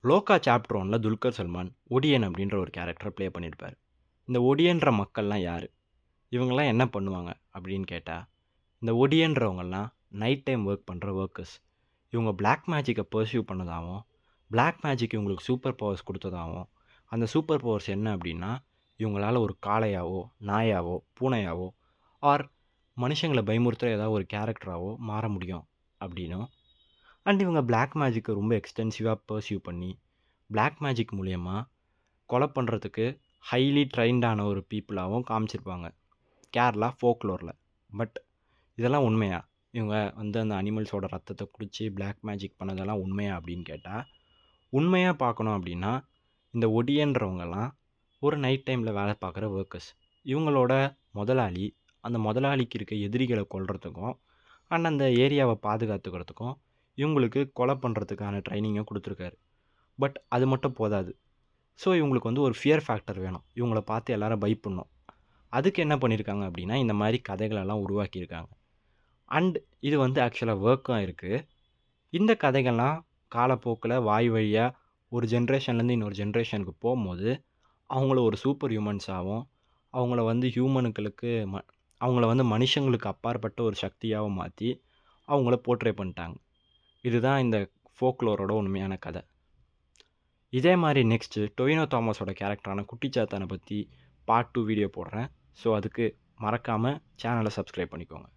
லோகா chapter 1ல Dulquer Salman Odean அப்படின்ற ஒரு கேரக்டர play பண்ணியிருப்பாரு. இந்த ஒடியன்ற மக்கள்லாம் யாரு? இவங்கலாம் என்ன பண்ணுவாங்க? அப்படின்னு கேட்டா, இந்த ஒடியன்றவங்கலாம் நைட் டைம் வொர்க் பண்ற வொர்க்கர்ஸ். இவங்க பிளாக் மேஜிக்க பர்ஸ்யூ பண்ணதாவும், பிளாக் மேஜிக் இவங்களுக்கு சூப்பர் பவர்ஸ் குடுத்ததாவும், அந்த சூப்பர் பவர்ஸ் என்ன அப்படின்னா, இவங்களால ஒரு காளையாவோ, நாயாவோ, பூனையாவோ ஆர் மனுஷங்கள பயமுறுத்துற ஏதாவது ஒரு கேரக்டராவோ மாற முடியும் அப்படின்னும், அண்ட் இவங்க பிளாக் மேஜிக்க ரொம்ப எக்ஸ்டென்சிவா பர்ஸ்யூ பண்ணி, பிளாக் மேஜிக் மூலியமா கொலை பண்ணுறதுக்கு ஹைலி ட்ரெயின்டான ஒரு பீப்புளாகவும் காமிச்சிருப்பாங்க கேரளா ஃபோக்லோரில். பட் இதெல்லாம் உண்மையா? இவங்க வந்து அந்த அனிமல்ஸோட ரத்தத்தை குடித்து பிளாக் மேஜிக் பண்ணதெல்லாம் உண்மையா அப்படின்னு கேட்டால், உண்மையாக பார்க்கணும் அப்படின்னா இந்த ஒடியன்றவங்கலாம் ஒரு நைட் டைமில் வேலை பார்க்குற ஒர்க்கர்ஸ். இவங்களோட முதலாளி அந்த முதலாளிக்கு இருக்க எதிரிகளை கொல்றதுக்கும் அண்ட் அந்த ஏரியாவை பாதுகாத்துக்கிறதுக்கும் இவங்களுக்கு கொலை பண்ணுறதுக்கான ட்ரைனிங்கை கொடுத்துருக்காரு. பட் அது மட்டும் போதாது. ஸோ இவங்களுக்கு வந்து ஒரு ஃபியர் ஃபேக்டர் வேணும். இவங்கள பார்த்து எல்லாரும் பயப்படணும். அதுக்கு என்ன பண்ணியிருக்காங்க அப்படின்னா, இந்த மாரி கதைகளெல்லாம் உருவாக்கியிருக்காங்க. அண்ட் இது வந்து ஆக்சுவலா வொர்க்கும் இருக்கு. இந்த கதைகள்லாம் காலப்போக்குல வாய் வழியா ஒரு ஜென்ரேஷன்லேருந்து இன்னொரு ஜென்ரேஷனுக்கு போம்போது, அவங்கள ஒரு சூப்பர் ஹியூமன்ஸாவும், அவங்கள வந்து ஹியூமனுக்களுக்கு அவங்கள வந்து மனுஷங்களுக்கு அப்பாற்பட்ட ஒரு சக்தியாவும் மாத்தி, அவங்கள போர்ட்ரே பண்ணிட்டாங்க. இதுதான் இந்த ஃபோக்லோரோட உண்மையான கதை. இதே மாரி நெக்ஸ்ட்டு டொவினோ தாமஸோட கேரக்டரான குட்டிச்சாத்தான பத்தி பார்ட் 2 வீடியோ போடுறேன். ஸோ அதுக்கு மறக்காம சேனலை சப்ஸ்கிரைப் பண்ணிக்கோங்க.